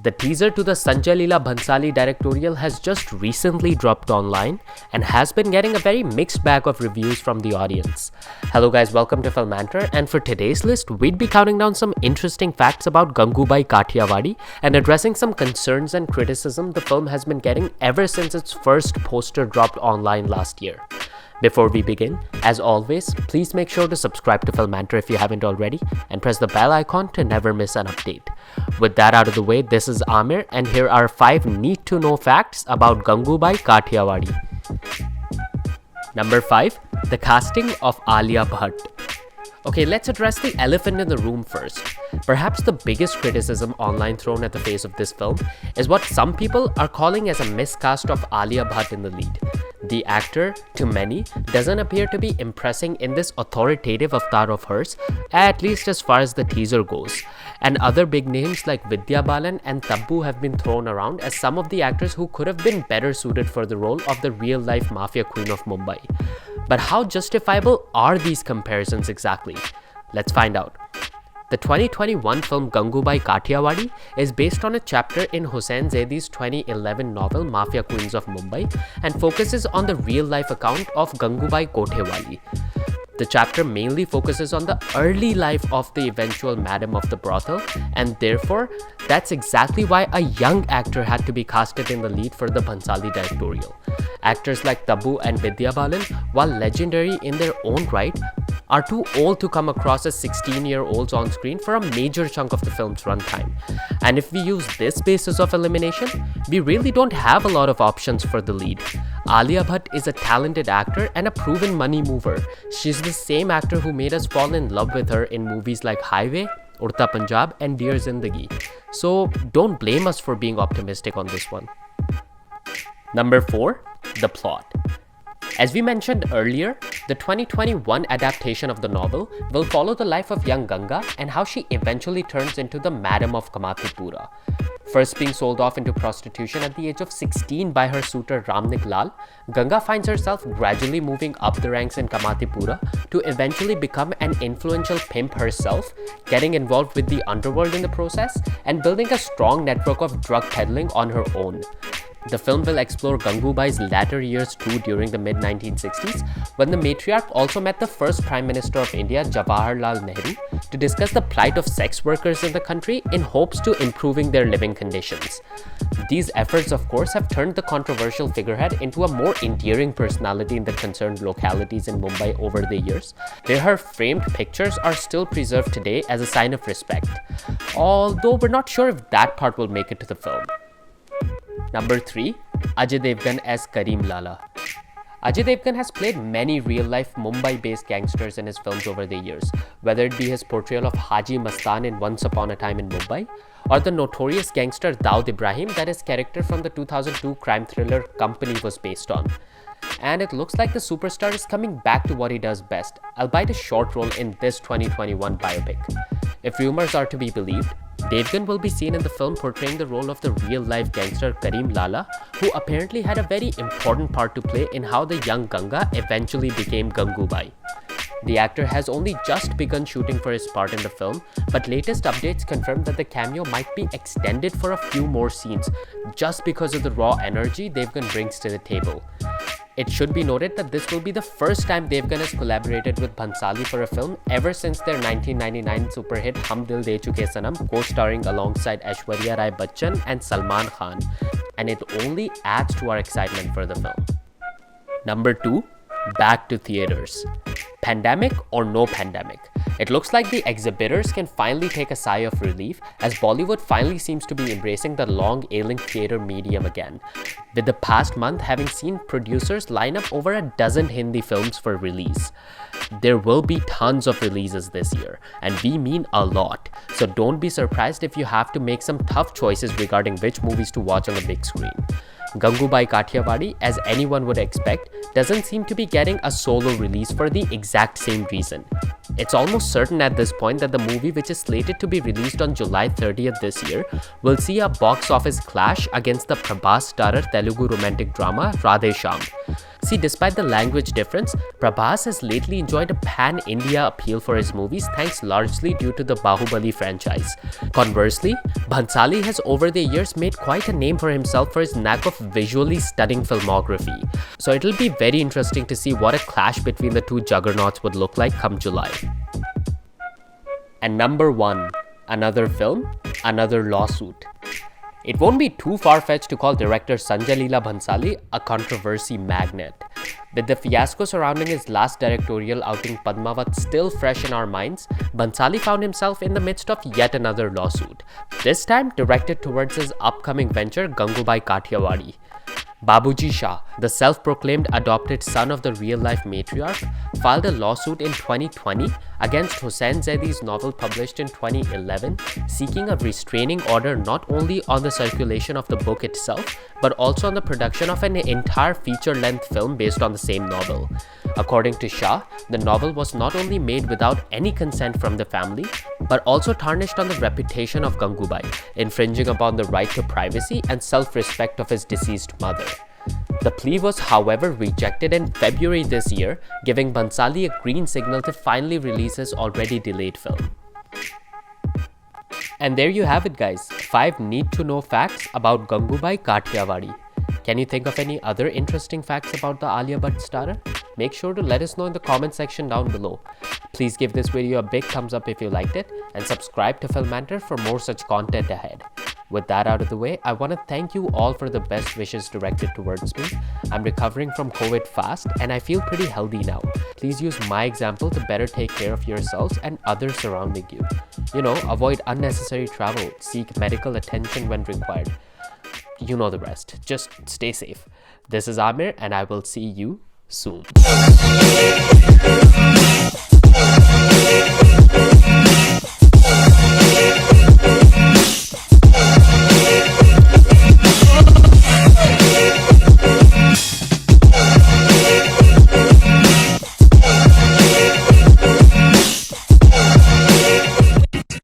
The teaser to the Sanjay Leela Bhansali directorial has just recently dropped online and has been getting a very mixed bag of reviews from the audience. Hello guys, welcome to Filmantor, and for today's list, we'd be counting down some interesting facts about Gangubai Kathiawadi and addressing some concerns and criticism the film has been getting ever since its first poster dropped online last year. Before we begin, as always, please make sure to subscribe to Filmantor if you haven't already and press the bell icon to never miss an update. With that out of the way, this is Amir and here are 5 need-to-know facts about Gangubai Kathiawadi. Number 5. The casting of Alia Bhatt. Okay, let's address the elephant in the room first. Perhaps the biggest criticism online thrown at the face of this film is what some people are calling as a miscast of Alia Bhatt in the lead. The actor, to many, doesn't appear to be impressing in this authoritative avatar of hers, at least as far as the teaser goes. And other big names like Vidya Balan and Tabbu have been thrown around as some of the actors who could have been better suited for the role of the real-life mafia queen of Mumbai. But how justifiable are these comparisons exactly? Let's find out. The 2021 film Gangubai Kathiawadi is based on a chapter in Hussain Zaidí's 2011 novel Mafia Queens of Mumbai and focuses on the real-life account of Gangubai Kothewali. The chapter mainly focuses on the early life of the eventual madam of the brothel, and therefore, that's exactly why a young actor had to be casted in the lead for the Bhansali directorial. Actors like Tabbu and Vidya Balan, while legendary in their own right, are too old to come across as 16-year-olds on screen for a major chunk of the film's runtime. And if we use this basis of elimination, we really don't have a lot of options for the lead. Alia Bhatt is a talented actor and a proven money mover. She's the same actor who made us fall in love with her in movies like Highway, Udta Punjab and Dear Zindagi. So don't blame us for being optimistic on this one. Number 4. The plot. As we mentioned earlier, the 2021 adaptation of the novel will follow the life of young Ganga and how she eventually turns into the Madam of Kamathipura. First being sold off into prostitution at the age of 16 by her suitor Ramnik Lal, Ganga finds herself gradually moving up the ranks in Kamathipura to eventually become an influential pimp herself, getting involved with the underworld in the process, and building a strong network of drug peddling on her own. The film will explore Gangubai's latter years too during the mid-1960s, when the matriarch also met the first Prime Minister of India, Jawaharlal Nehru, to discuss the plight of sex workers in the country in hopes to improving their living conditions. These efforts, of course, have turned the controversial figurehead into a more endearing personality in the concerned localities in Mumbai over the years, where her framed pictures are still preserved today as a sign of respect, although we're not sure if that part will make it to the film. Number 3. Ajay Devgan as Karim Lala. Ajay Devgan has played many real-life Mumbai-based gangsters in his films over the years, whether it be his portrayal of Haji Mastan in Once Upon a Time in Mumbai, or the notorious gangster Daud Ibrahim that his character from the 2002 crime thriller Company was based on. And it looks like the superstar is coming back to what he does best, albeit a short role in this 2021 biopic. If rumors are to be believed, Devgan will be seen in the film portraying the role of the real-life gangster Karim Lala, who apparently had a very important part to play in how the young Ganga eventually became Gangubai. The actor has only just begun shooting for his part in the film, but latest updates confirm that the cameo might be extended for a few more scenes, just because of the raw energy Devgan brings to the table. It should be noted that this will be the first time Devgan has collaborated with Bhansali for a film ever since their 1999 super hit Hum Dil De Chuke Sanam, co-starring alongside Aishwarya Rai Bachchan and Salman Khan, and it only adds to our excitement for the film. Number 2. Back to theaters. Pandemic or no pandemic, it looks like the exhibitors can finally take a sigh of relief as Bollywood finally seems to be embracing the long-ailing theater medium again, with the past month having seen producers line up over a dozen Hindi films for release. There will be tons of releases this year, and we mean a lot, so don't be surprised if you have to make some tough choices regarding which movies to watch on the big screen. Gangubai Kathiawadi, as anyone would expect, doesn't seem to be getting a solo release for the exact same reason. It's almost certain at this point that the movie, which is slated to be released on July 30th this year, will see a box office clash against the Prabhas starrer Telugu romantic drama Radhe Shyam. See, despite the language difference, Prabhas has lately enjoyed a pan-India appeal for his movies thanks largely due to the Bahubali franchise. Conversely, Bhansali has over the years made quite a name for himself for his knack of visually stunning filmography. So it'll be very interesting to see what a clash between the two juggernauts would look like come July. And number 1, another film, another lawsuit. It won't be too far-fetched to call director Sanjay Leela Bhansali a controversy magnet. With the fiasco surrounding his last directorial outing Padmavat still fresh in our minds, Bhansali found himself in the midst of yet another lawsuit, this time directed towards his upcoming venture Gangubai Kathiawadi. Babuji Shah, the self-proclaimed adopted son of the real-life matriarch, filed a lawsuit in 2020 against Hussain Zaidi's novel published in 2011, seeking a restraining order not only on the circulation of the book itself, but also on the production of an entire feature-length film based on the same novel. According to Shah, the novel was not only made without any consent from the family, but also tarnished on the reputation of Gangubai, infringing upon the right to privacy and self-respect of his deceased mother. The plea was, however, rejected in February this year, giving Bhansali a green signal to finally release his already delayed film. And there you have it, guys, 5 need-to-know facts about Gangubai Kathiawadi. Can you think of any other interesting facts about the Alia Bhatt starrer? Make sure to let us know in the comment section down below. Please give this video a big thumbs up if you liked it, and subscribe to Filmantor for more such content ahead. With that out of the way, I want to thank you all for the best wishes directed towards me. I'm recovering from COVID fast and I feel pretty healthy now. Please use my example to better take care of yourselves and others surrounding you. Avoid unnecessary travel, seek medical attention when required. You know the rest. Just stay safe. This is Amir and I will see you soon.